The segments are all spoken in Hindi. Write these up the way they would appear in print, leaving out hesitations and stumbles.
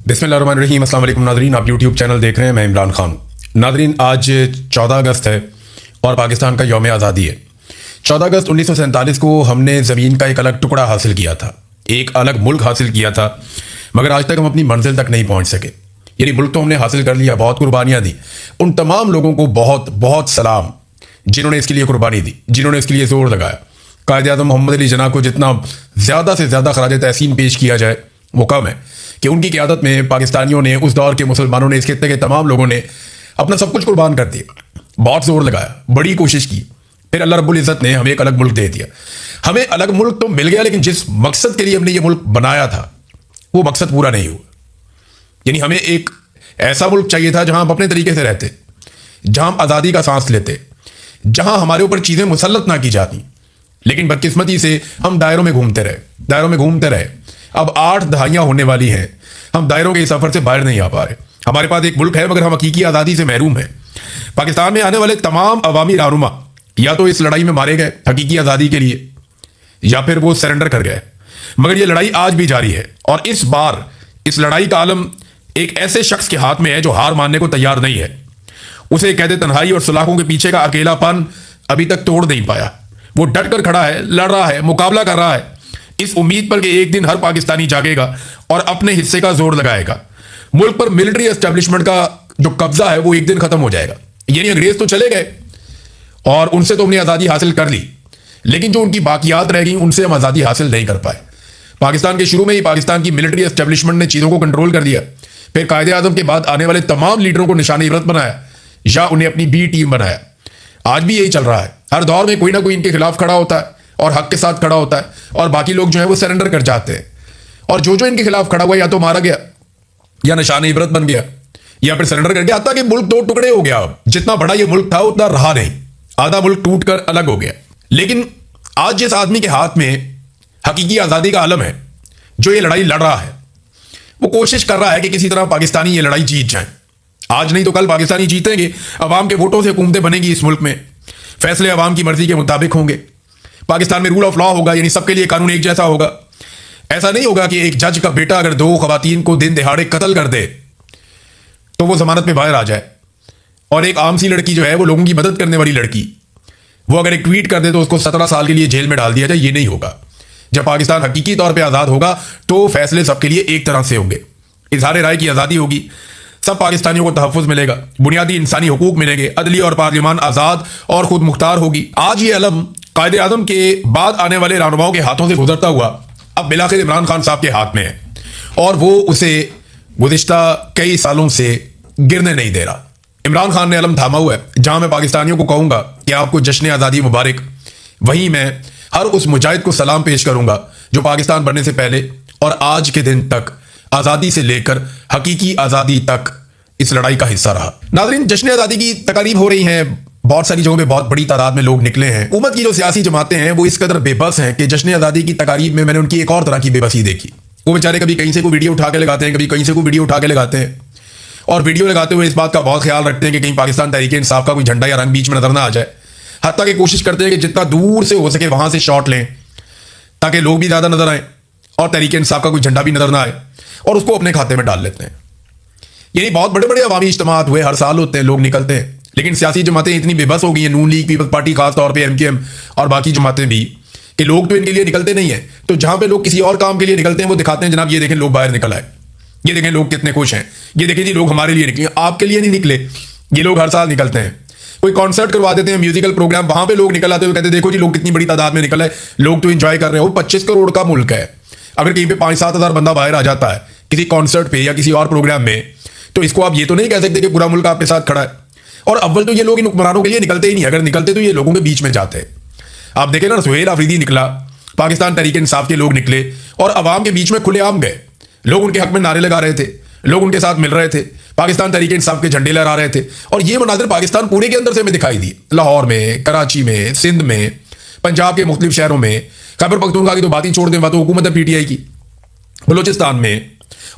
बिस्मिल्लाहिर्रहमानिर्रहीम। अस्सलाम वालेकुम नाज़रीन, आप यूट्यूब चैनल देख रहे हैं, मैं इमरान खान। नाज़रीन, आज 14 अगस्त है और पाकिस्तान का यौम आज़ादी है। 14 अगस्त 1947 को हमने ज़मीन का एक अलग टुकड़ा हासिल किया था, एक अलग मुल्क हासिल किया था, मगर आज तक हम अपनी मंजिल तक नहीं पहुँच सके। यानी मुल्क तो हमने हासिल कर लिया, बहुत कुर्बानियाँ दी। उन तमाम लोगों को बहुत बहुत सलाम जिन्होंने इसके लिए कुर्बानी दी, जिन्होंने इसके लिए जोर लगाया। कायद-ए-आज़म मोहम्मद अली जिन्ना को जितना ज़्यादा से ज़्यादा खराज तहसीन पेश किया जाए वो कम है कि उनकी क़यादत में पाकिस्तानियों ने, उस दौर के मुसलमानों ने, इस खित्ते के तमाम लोगों ने अपना सब कुछ कुर्बान कर दिया, बहुत जोर लगाया, बड़ी कोशिश की। फिर अल्लाह रब्बुल इज़्ज़त ने हमें एक अलग मुल्क दे दिया। हमें अलग मुल्क तो मिल गया, लेकिन जिस मकसद के लिए हमने ये मुल्क बनाया था वो मकसद पूरा नहीं हुआ। यानी हमें एक ऐसा मुल्क चाहिए था जहां हम अपने तरीके से रहते, जहां हम आज़ादी का सांस लेते, जहां हमारे ऊपर चीज़ें मुसल्लत ना की जाती। लेकिन बदकिस्मती से हम दायरों में घूमते रहे, दायरों में घूमते रहे। अब 8 दहाइयाँ होने वाली हैं, हम दायरों के इस सफ़र से बाहर नहीं आ पा रहे। हमारे पास एक मुल्क है मगर हम हकीकी आज़ादी से महरूम हैं। पाकिस्तान में आने वाले तमाम अवामी रहनुमा या तो इस लड़ाई में मारे गए हकीकी आज़ादी के लिए, या फिर वो सरेंडर कर गए। मगर ये लड़ाई आज भी जारी है और इस बार इस लड़ाई का आलम एक ऐसे शख्स के हाथ में है जो हार मानने को तैयार नहीं है। उसे कैद तन्हाई और सलाखों के पीछे का अकेलापन अभी तक तोड़ नहीं पाया। वो डट कर खड़ा है, लड़ रहा है, मुकाबला कर रहा है, इस उम्मीद पर कि एक दिन हर पाकिस्तानी जागेगा और अपने हिस्से का जोर लगाएगा। मुल्क पर मिलिट्री एस्टेब्लिशमेंट का जो कब्जा है वो एक दिन खत्म हो जाएगा। यानी अंग्रेज तो चले गए और उनसे तो हमने आज़ादी हासिल कर ली, लेकिन जो उनकी बाकियात रह गई उनसे हम आज़ादी हासिल नहीं कर पाए। पाकिस्तान के शुरू में ही पाकिस्तान की मिलिट्री एस्टेब्लिशमेंट ने चीज़ों को कंट्रोल कर लिया। फिर कायदे आज़म के बाद आने वाले तमाम लीडरों को निशान इबरत बनाया या उन्हें अपनी बी टीम बनाया। आज भी यही चल रहा है। हर दौर में कोई ना कोई इनके खिलाफ खड़ा होता है और हक के साथ खड़ा होता है और बाकी लोग जो है वो सरेंडर कर जाते हैं। और जो जो इनके खिलाफ खड़ा हुआ या तो मारा गया या निशान इबरत बन गया या फिर सरेंडर कर गया, ताकि मुल्क 2 टुकड़े हो गया। अब जितना बड़ा ये मुल्क था उतना रहा नहीं, आधा मुल्क टूट कर अलग हो गया। लेकिन आज जिस आदमी के हाथ में हकीकी आज़ादी का आलम है, जो ये लड़ाई लड़ रहा है, वो कोशिश कर रहा है कि किसी तरह पाकिस्तानी ये लड़ाई जीत जाए। आज नहीं तो कल पाकिस्तानी जीतेंगे, अवाम के वोटों से हुकूमतें बनेगी इस मुल्क में, फैसले अवाम की मर्जी के मुताबिक होंगे। पाकिस्तान में रूल ऑफ लॉ होगा, यानी सबके लिए कानून एक जैसा होगा। ऐसा नहीं होगा कि एक जज का बेटा अगर 2 खवातीन को दिन दिहाड़े कत्ल कर दे तो वो जमानत में बाहर आ जाए, और एक आम सी लड़की जो है वो लोगों की मदद करने वाली लड़की, वो अगर एक ट्वीट कर दे तो उसको 17 साल के लिए जेल में डाल दिया जाए। ये नहीं होगा। जब पाकिस्तान हकीकी तौर पर आज़ाद होगा तो फैसले सबके लिए एक तरह से होंगे, इजहार राय की आज़ादी होगी, सब पाकिस्तानियों को तहफ़्फ़ुज़ मिलेगा, बुनियादी इंसानी हुकूक मिलेंगे, अदली और पार्लियामान आज़ाद और खुद मुख्तार होगी। आज ये अलम कायदे आज़म के बाद आने वाले रहनुमाओं के हाथों से गुजरता हुआ अब बिलाखिर इमरान खान साहब के हाथ में है और वो उसे गुज़िश्ता कई सालों से गिरने नहीं दे रहा। इमरान खान ने अलम थामा हुआ है। जहां मैं पाकिस्तानियों को कहूंगा कि आपको जश्न आज़ादी मुबारक, वहीं मैं हर उस मुजाहिद को सलाम पेश करूंगा जो पाकिस्तान बनने से पहले और आज के दिन तक आज़ादी से लेकर हकीकी आज़ादी तक इस लड़ाई का हिस्सा रहा। नाज़रीन, जश्न आज़ादी की तकारीब हो रही हैं, बहुत सारी जगहों पे बहुत बड़ी तादाद में लोग निकले हैं। हुकूमत की जो सियासी जमातें हैं वो इस कदर बेबस हैं कि जश्न आज़ादी की तकारीब में मैंने उनकी एक और तरह की बेबसी देखी। वो बेचारे कभी कहीं से कोई वीडियो उठा के लगाते हैं, कभी कहीं से कोई वीडियो उठा के लगाते हैं, और वीडियो लगाते हुए इस बात का बहुत ख्याल रखते हैं कि कहीं पाकिस्तान तहरीक इंसाफ का कोई झंडा या रंग बीच में नजर ना आ जाए। हत्ता की कोशिश करते हैं कि जितना दूर से हो सके वहां से शॉट लें ताकि लोग भी ज़्यादा नजर आए और तहरीक इंसाफ का कोई झंडा भी नजर ना आए, और उसको अपने खाते में डाल लेते हैं। यानी बहुत बड़े बड़े अवामी इज्तिमात हुए, हर साल होते हैं, लोग निकलते हैं, लेकिन सियासी जमातें इतनी बेबस हो गई हैं, नून लीग, पीपल्स पार्टी, खास तौर पे MKM और बाकी जमातें भी, कि लोग तो इनके लिए निकलते नहीं है। तो जहां पे लोग किसी और काम के लिए निकलते हैं वो दिखाते हैं, जनाब ये देखें लोग बाहर निकल आए, ये देखें लोग कितने खुश हैं, ये देखें जी लोग हमारे लिए निकले, आपके लिए नहीं निकले। ये लोग हर साल निकलते हैं। कोई कॉन्सर्ट करवा देते हैं, म्यूजिकल प्रोग्राम, वहां पे लोग निकल आते हुए कहते हैं देखो जी लोग कितनी बड़ी तादाद में निकल आए, लोग तो इंजॉय कर रहे हैं। वो 25 करोड़ का मुल्क है। अगर कहीं पे 5-7 हज़ार बंदा बाहर आ जाता है किसी कॉन्सर्ट पे या किसी और प्रोग्राम में, तो इसको आप ये तो नहीं कह सकते कि पूरा मुल्क आपके साथ खड़ा है। और अव्वल तो ये लोग इन हुक्मरानों के लिए निकलते ही नहीं, अगर निकलते तो ये लोगों के बीच में जाते हैं। आप देखें ना, सुहेल आफरीदी निकला, पाकिस्तान तहरीक इंसाफ के लोग निकले और अवाम के बीच में खुलेआम गए। लोग उनके हक में नारे लगा रहे थे, लोग उनके साथ मिल रहे थे, पाकिस्तान तहरीक इंसाफ के झंडे लहरा रहे थे, और ये मनाजिर पाकिस्तान पूरे के अंदर से हमें दिखाई दिए। लाहौर में, कराची में, सिंध में, पंजाब के मुख्तलिफ शहरों में, खैबर पख्तूनख्वा की तो बात ही छोड़ दें, तो हुकूमत है PTI की, बलूचिस्तान में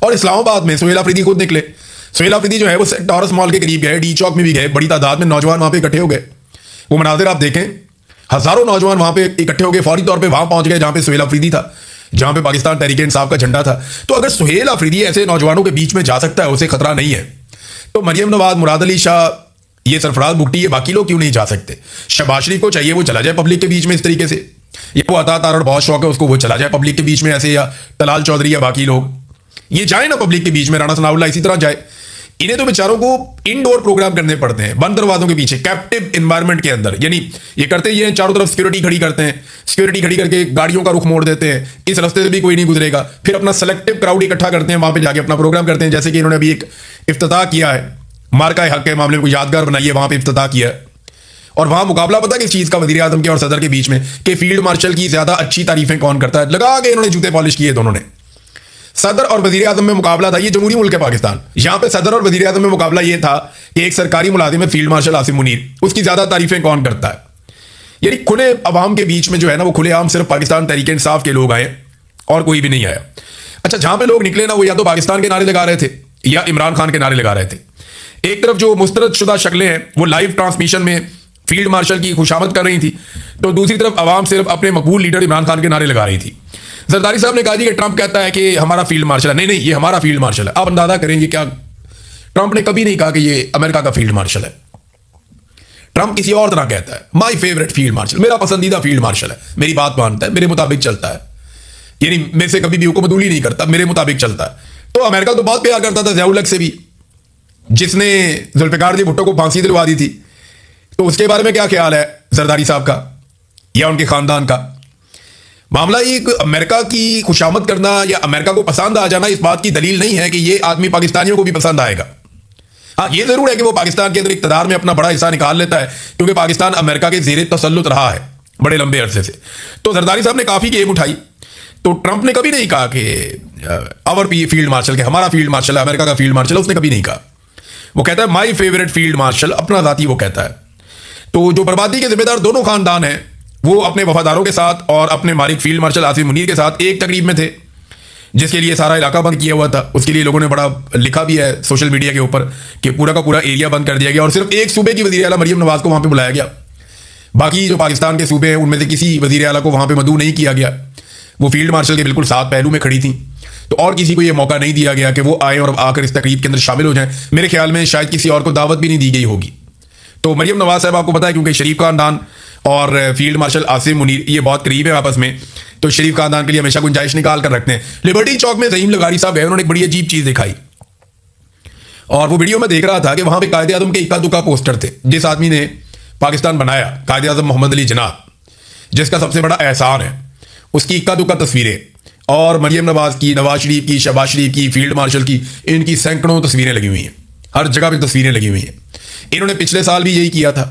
और इस्लामाबाद में सुहेल आफरीदी खुद निकले। सुहेल आफरीदी जो है वो टॉरस मॉल के करीब गए, डी चौक में भी गए, बड़ी तादाद में नौजवान वहां पे इकट्ठे हो गए। वो मनाजिर आप देखें, हजारों नौजवान वहां पे इकट्ठे हो गए, फौरी तौर पे वहां पहुंच गए जहां पे सुहेल आफरीदी था। जहां पे पाकिस्तान तहरीक इंसाफ का झंडा था। तो अगर सुहेल अफरीदी ऐसे नौजवानों के बीच में जा सकता है, उसे खतरा नहीं है, तो मरियम नवाज, मुराद अली शाह, ये सरफराज भुट्टी, ये बाकी लोग क्यों नहीं जा सकते? शहबाज शरीफ को चाहिए वो चला जाए पब्लिक के बीच में इस तरीके से, या वो अता तारड़ बहुत शौक है उसको, वो चला जाए पब्लिक के बीच में ऐसे, या तलाल चौधरी या बाकी लोग ये जाए ना पब्लिक के बीच में, राणा सनाउल्लाह इसी तरह जाए। इन्हें तो बेचारों को इनडोर प्रोग्राम करने पड़ते हैं, बंद दरवाजों के पीछे, कैप्टिव एनवायरनमेंट के अंदर। यानी ये करते ये चारों तरफ सिक्योरिटी खड़ी करते हैं, सिक्योरिटी खड़ी करके गाड़ियों का रुख मोड़ देते हैं, इस रास्ते से भी कोई नहीं गुजरेगा, फिर अपना सेलेक्टिव क्राउड इकट्ठा करते हैं, वहां पे जाके अपना प्रोग्राम करते हैं। जैसे कि इन्होंने अभी एक इफ्तिताह किया है, मार्का हक के मामले को यादगार बनाइए, वहां पे इफ्तिताह किया है। और वहां मुकाबला पता किस चीज का, वजीर आजम के और सदर के बीच में, कि फील्ड मार्शल की ज्यादा अच्छी तारीफें कौन करता है। लगा के इन्होंने जूते पॉलिश किए दोनों ने। सदर और वजीर आजम में मुकाबला था, ये जमहूरी मुल्क है पाकिस्तान, यहां पे सदर और वजीर आजम में मुकाबला ये था कि एक सरकारी मुलाजिम है फील्ड मार्शल आसिम मुनीर, उसकी ज्यादा तारीफें कौन करता है। यानी खुले अवाम के बीच में जो है ना, वो खुलेआम सिर्फ पाकिस्तान तहरीक इंसाफ के लोग आए और कोई भी नहीं आया। अच्छा, जहां पे लोग निकले ना, वो या तो पाकिस्तान के नारे लगा रहे थे या इमरान खान के नारे लगा रहे थे। एक तरफ जो मुस्तरद शुदा शक्लें हैं वो लाइव ट्रांसमिशन में फील्ड मार्शल की खुशामद कर रही थी, तो दूसरी तरफ अवाम सिर्फ अपने मकबूल लीडर इमरान खान के नारे लगा रही थी। जरदारी साहब ने कहा जी कि ट्रंप कहता है कि हमारा फील्ड मार्शल है। नहीं नहीं, ये हमारा फील्ड मार्शल है। आप अंदाजा करेंगे क्या, ट्रंप ने कभी नहीं कहा कि ये अमेरिका का फील्ड मार्शल है। ट्रंप किसी और तरह कहता है, माई फेवरेट फील्ड मार्शल, मेरा पसंदीदा फील्ड मार्शल है, मेरी बात मानता है, मेरे मुताबिक चलता है, यानी मेरे से कभी भी हुक्मदूली नहीं करता, मेरे मुताबिक चलता है। तो अमेरिका तो बहुत प्यार करता था ज़िया-उल-हक से भी, जिसने जुल्फ़िकार जी भुट्टो को फांसी दिलवा दी थी। तो उसके बारे में क्या ख्याल है जरदारी साहब का या उनके खानदान का? मामला ये अमेरिका की खुशामद करना या अमेरिका को पसंद आ जाना इस बात की दलील नहीं है कि ये आदमी पाकिस्तानियों को भी पसंद आएगा। हाँ, ये जरूर है कि वो पाकिस्तान के अंदर इक़्तिदार में अपना बड़ा हिस्सा निकाल लेता है, क्योंकि पाकिस्तान अमेरिका के ज़ेरे तसल्लुत रहा है बड़े लंबे अरसे से। तो जरदारी साहब ने काफ़ी गेम उठाई। तो ट्रंप ने कभी नहीं कहा कि आवर फील्ड मार्शल, के हमारा फील्ड मार्शल है, अमेरिका का फील्ड मार्शल है, उसने कभी नहीं कहा। वो कहता है माई फेवरेट फील्ड मार्शल, अपना जाती वो कहता है। तो जो बर्बादी के जिम्मेदार दोनों खानदान हैं, वो अपने वफादारों के साथ और अपने मालिक फील्ड मार्शल आसिम मुनीर के साथ एक तकरीब में थे, जिसके लिए सारा इलाका बंद किया हुआ था। उसके लिए लोगों ने बड़ा लिखा भी है सोशल मीडिया के ऊपर कि पूरा का पूरा एरिया बंद कर दिया गया और सिर्फ एक सूबे की वज़ीर आला मरियम नवाज को वहां पे बुलाया गया। बाकी जो पाकिस्तान के सूबे हैं उनमें से किसी वज़ीर आला को वहां पे मदऊ नहीं किया गया। वो फील्ड मार्शल के बिल्कुल साथ पहलू में खड़ी थी, तो और किसी को ये मौका नहीं दिया गया कि वो आए और आकर इस तकरीब के अंदर शामिल हो जाएं। मेरे ख्याल में शायद किसी और को दावत भी नहीं दी गई होगी। तो मरियम नवाज साहब, आपको पता है, क्योंकि शरीफ खानदान और फील्ड मार्शल आसिम मुनीर ये बहुत करीब है आपस में, तो शरीफ खानदान के लिए हमेशा गुंजाइश निकाल कर रखते हैं। लिबर्टी चौक में ज़हीम लगारी साहब गए, उन्होंने एक बड़ी अजीब चीज़ दिखाई, और वो वीडियो में देख रहा था कि वहां पे कायदे आज़म के इक्का दुक्का पोस्टर थे। जिस आदमी ने पाकिस्तान बनाया, कायदे आज़म मोहम्मद अली जिन्ना, जिसका सबसे बड़ा एहसान है, उसकी इक्का दुक्का तस्वीरें, और मरियम नवाज की, नवाज शरीफ की, शहबाज शरीफ की, फील्ड मार्शल की, इनकी सैकड़ों तस्वीरें लगी हुई हैं, हर जगह पे तस्वीरें लगी हुई हैं। इन्होंने पिछले साल भी यही किया था,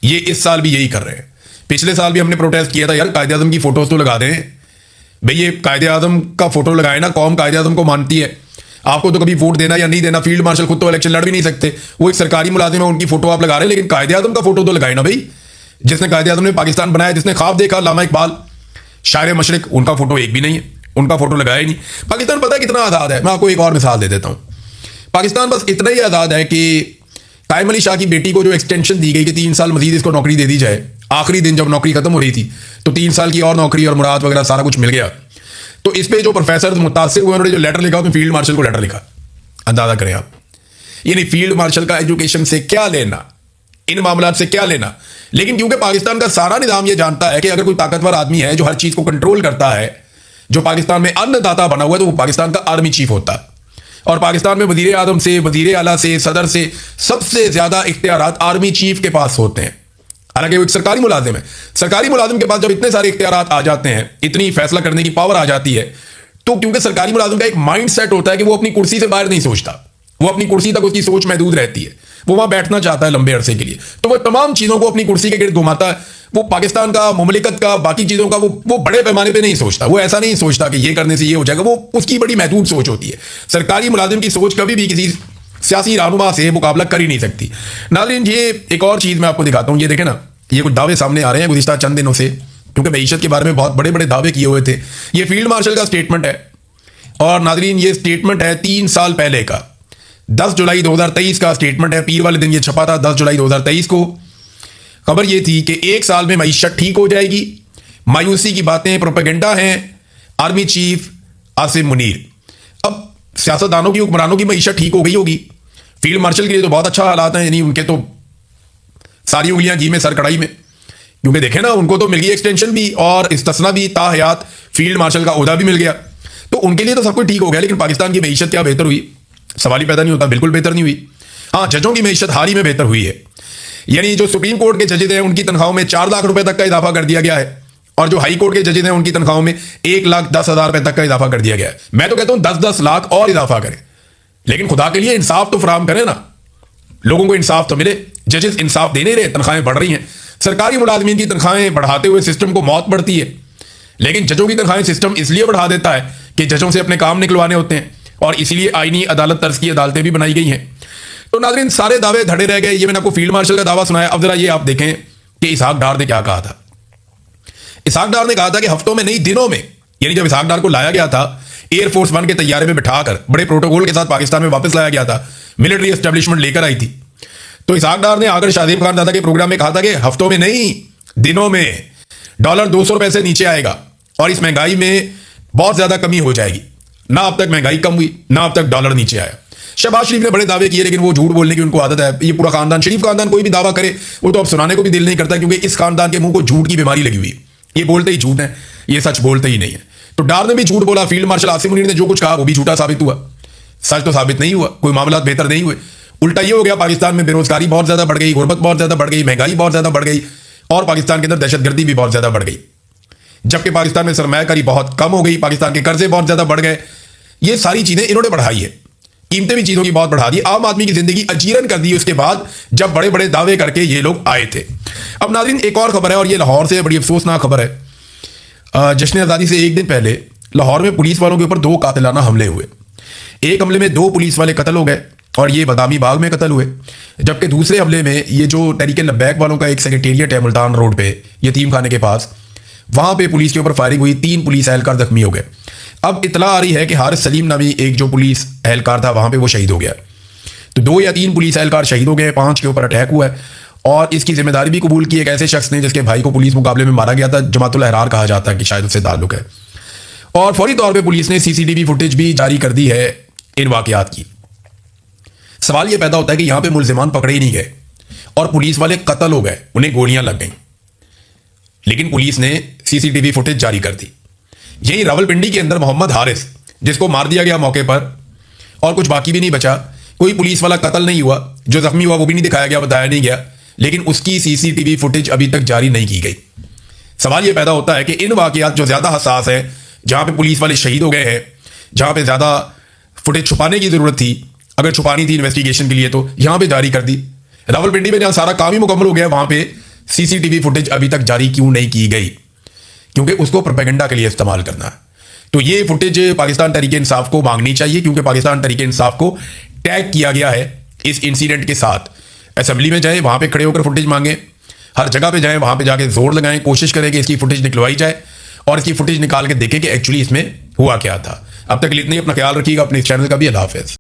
ये इस साल भी यही कर रहे हैं। पिछले साल भी हमने प्रोटेस्ट किया था, यार कायदे आज़म की फोटोज तो लगा दें भाई, ये कायदे आज़म का फोटो लगाए ना, कौम कायदे आज़म को मानती है। आपको तो कभी वोट देना या नहीं देना, फील्ड मार्शल खुद तो इलेक्शन लड़ भी नहीं सकते, वो एक सरकारी मुलाजिम है, उनकी फोटो आप लगा रहे हैं, लेकिन कायदे आज़म का फोटो तो लगाए ना भाई। जिसने कायदे आज़म ने पाकिस्तान बनाया, जिसने ख्वाब देखा, लामा इकबाल, शायर मशरिक, उनका फोटो एक भी नहीं है, उनका फोटो लगाया ही नहीं। पाकिस्तान पता है कितना आज़ाद है? मैं आपको एक और मिसाल दे देता हूँ। पाकिस्तान बस इतना ही आज़ाद है कि कायम अली शाह की बेटी को जो एक्सटेंशन दी गई कि 3 साल मजीद इसको नौकरी दे दी जाए, आखिरी दिन जब नौकरी खत्म हो रही थी तो 3 साल की और नौकरी और मुराद वगैरह सारा कुछ मिल गया। तो इस पे जो प्रोफेसर मुतासिर हुए, उन्होंने जो लेटर लिखा, उसमें फील्ड मार्शल को लेटर लिखा। अंदाजा करें आप, यानी फील्ड मार्शल का एजुकेशन से क्या लेना, इन मामलों से क्या लेना। लेकिन क्योंकि पाकिस्तान का सारा निज़ाम यह जानता है कि अगर कोई ताकतवर आदमी है जो हर चीज़ को कंट्रोल करता है, जो पाकिस्तान में अन्नदाता बना हुआ है, तो वो पाकिस्तान का आर्मी चीफ होता है। और पाकिस्तान में वज़ीर आज़म से, वज़ीर आला से, सदर से सबसे ज़्यादा इख्तियारात आर्मी चीफ के पास होते हैं। हालांकि वो एक सरकारी मुलाजिम है। सरकारी मुलाजिम के पास जब इतने सारे इख्तियारात आ जाते हैं, इतनी फैसला करने की पावर आ जाती है, तो क्योंकि सरकारी मुलाजिम का एक माइंड सेट होता है कि वो अपनी कुर्सी से बाहर नहीं सोचता, वो अपनी कुर्सी तक उसकी सोच महदूद रहती है, वो वहां बैठना चाहता है लंबे अरसे के लिए, तो वो तमाम चीज़ों को अपनी कुर्सी के गिर्द घुमाता है। वो पाकिस्तान का, मुमलिकत का, बाकी चीज़ों का वो बड़े पैमाने पे नहीं सोचता। वो ऐसा नहीं सोचता कि ये करने से ये हो जाएगा, वो उसकी बड़ी महदूद सोच होती है। सरकारी मुलाजिम की सोच कभी भी किसी सियासी रहनुमा से मुकाबला कर ही नहीं सकती। नाज़रीन, ये एक और चीज़ मैं आपको दिखाता हूँ। ये देखें ना, ये कुछ दावे सामने आ रहे हैं गुज़िश्ता चंद दिनों से, क्योंकि मईशत के बारे में बहुत बड़े बड़े दावे किए हुए थे। ये फील्ड मार्शल का स्टेटमेंट है, और नाज़रीन ये स्टेटमेंट है 3 साल पहले का, 10 जुलाई 2023 का स्टेटमेंट है। पीर वाले दिन ये छपा था 10 जुलाई 2023 को। खबर ये थी कि 1 साल में मईशत ठीक हो जाएगी, मायूसी की बातें प्रोपेगेंडा हैं, आर्मी चीफ आसिम मुनीर। अब सियासतदानों की, हुक्मरानों की मईशत ठीक हो गई होगी, फील्ड मार्शल के लिए तो बहुत अच्छा हालात हैं, यानी उनके तो सारी उंगलियां घी में सर कढ़ाई में, क्योंकि देखें ना, उनको तो मिल गई एक्सटेंशन भी और इस्तिस्ना भी, ताहयात फील्ड मार्शल का ओहदा भी मिल गया, तो उनके लिए तो सब कुछ ठीक हो गया। लेकिन पाकिस्तान की मईशत क्या बेहतर हुई? सवाल ही पैदा नहीं होता, बिल्कुल बेहतर नहीं हुई। हाँ, जजों की मईशत हाल ही में बेहतर हुई है, यानी जो सुप्रीम कोर्ट के जजेस हैं उनकी तनख्वाहों में 4 लाख रुपए तक का इजाफा कर दिया गया है, और जो हाई कोर्ट के जजेस हैं उनकी तनख्वाहों में 1,10,000 रुपए तक का इजाफा कर दिया गया है। मैं तो कहता हूं 10-10 लाख और इजाफा करें, लेकिन खुदा के लिए इंसाफ तो फराहम करें ना, लोगों को इंसाफ तो मिले। जजेस इंसाफ दे नहीं रहे, तनख्वाहें बढ़ रही हैं। सरकारी मुलाजमीन की तनख्वाहें बढ़ाते हुए सिस्टम को मौत बढ़ती है, लेकिन जजों की तनख्वाहें सिस्टम इसलिए बढ़ा देता है कि जजों से अपने काम निकलवाने होते हैं, और इसीलिए आईनी अदालत तर्ज की अदालतें भी बनाई गई हैं। तो नाज़रीन, सारे दावे धड़े रह गए। ये मैंने आपको फील्ड मार्शल का दावा सुनाया। अब जरा ये आप देखें कि इसहाक डार ने क्या कहा था। इसहाक डार ने कहा था कि हफ्तों में नहीं, दिनों में, यानी जब इसहाक डार को लाया गया था एयरफोर्स 1 के तैयारे में बिठाकर बड़े प्रोटोकॉल के साथ पाकिस्तान में वापस लाया गया था, मिलिट्री एस्टेब्लिशमेंट लेकर आई थी, तो इसहाक डार ने आकर शाहजेब खान दादा के प्रोग्राम में कहा था कि हफ्तों में नहीं, दिनों में डॉलर 200 रुपए से नीचे आएगा और इस महंगाई में बहुत ज्यादा कमी हो जाएगी। ना अब तक महंगाई कम हुई, ना अब तक डॉलर नीचे आया। शहबाज शरीफ ने बड़े दावे किए, लेकिन वो झूठ बोलने की उनको आदत है। ये पूरा खानदान, शरीफ खानदान, कोई भी दावा करे वो तो अब सुनाने को भी दिल नहीं करता, क्योंकि इस खानदान के मुंह को झूठ की बीमारी लगी हुई है। ये बोलते ही झूठ है, ये सच बोलते ही नहीं है। तो डार ने भी झूठ बोला, फील्ड मार्शल आसिम मुनीर ने जो कुछ कहा वो भी झूठा साबित हुआ, सच तो साबित नहीं हुआ, कोई मामला बेहतर नहीं हुए। उल्टा ये हो गया, पाकिस्तान में बेरोजगारी बहुत ज्यादा बढ़ गई, गुर्बत बहुत ज्यादा बढ़ गई, महंगाई बहुत ज्यादा बढ़ गई, और पाकिस्तान के अंदर दहशतगर्दी भी बहुत ज्यादा बढ़ गई, जबकि पाकिस्तान में सरमायाकारी बहुत कम हो गई, पाकिस्तान के कर्जे बहुत ज्यादा बढ़ गए। ये सारी चीजें इन्होंने बढ़ाई है, कीमतें भी चीजों की बहुत बढ़ा दी, आम आदमी की जिंदगी अजीरन कर दी उसके बाद, जब बड़े बड़े दावे करके ये लोग आए थे। अब नाज़रीन, एक और खबर है, और ये लाहौर से बड़ी अफसोसनाक खबर है। जश्न आज़ादी से एक दिन पहले लाहौर में पुलिस वालों के ऊपर 2 कातिलाना हमले हुए। एक हमले में 2 पुलिस वाले कत्ल हो गए और ये बादामी बाग में कत्ल हुए, जबकि दूसरे हमले में ये जो तहरीक लब्बैक वालों का एक सेक्रेटेरिएट है मुल्तान रोड पे यतीम खाने के पास, वहां पे पुलिस के ऊपर फायरिंग हुई, 3 पुलिस एहलकार जख्मी हो गए। अब इतला आ रही है कि हारिस सलीम नामी एक जो पुलिस एहलकार था वहां पे वो शहीद हो गया। तो 2 या 3 पुलिस एहलकार शहीद हो गए, 5 के ऊपर अटैक हुआ है, और इसकी जिम्मेदारी भी कबूल की एक ऐसे शख्स ने जिसके भाई को पुलिस मुकाबले में मारा गया था, जमातुल अहरार कहा जाता है कि शायद उससे ताल्लुक है। और फौरी तौर पर पुलिस ने CCTV फुटेज भी जारी कर दी है इन वाकयात की। सवाल यह पैदा होता है कि यहां पे मुल्जिमान पकड़े ही नहीं गए और पुलिस वाले कत्ल हो गए, उन्हें गोलियां लग गईं, लेकिन पुलिस ने CCTV फुटेज जारी कर दी। यही रावलपिंडी के अंदर मोहम्मद हारिस, जिसको मार दिया गया मौके पर और कुछ बाकी भी नहीं बचा, कोई पुलिस वाला कत्ल नहीं हुआ, जो जख्मी हुआ वो भी नहीं दिखाया गया, बताया नहीं गया, लेकिन उसकी CCTV फुटेज अभी तक जारी नहीं की गई। सवाल यह पैदा होता है कि इन वाकयात जो ज्यादा हसास है, जहां पे पुलिस वाले शहीद हो गए हैं, जहां पे ज्यादा फुटेज छुपाने की जरूरत थी, अगर छुपानी थी इन्वेस्टिगेशन के लिए, तो यहां पे जारी कर दी। रावलपिंडी में जहां सारा काम ही मुकम्मल हो गया, वहां पे CCTV फुटेज अभी तक जारी क्यों नहीं की गई? क्योंकि उसको प्रोपेगेंडा के लिए इस्तेमाल करना है। तो ये फुटेज पाकिस्तान तहरीक इंसाफ को मांगनी चाहिए, क्योंकि पाकिस्तान तहरीक इंसाफ को टैग किया गया है इस इंसिडेंट के साथ। असेंबली में जाए, वहां पे खड़े होकर फुटेज मांगे, हर जगह पे जाए, वहां पे जाके जोर लगाएं, कोशिश करें कि इसकी फुटेज निकलवाई जाए और इसकी फुटेज निकाल के देखें कि एक्चुअली इसमें हुआ क्या था। अब तक के लिए इतना ही, अपना ख्याल रखिएगा, अपने इस चैनल का भी। अल्लाह हाफिज़।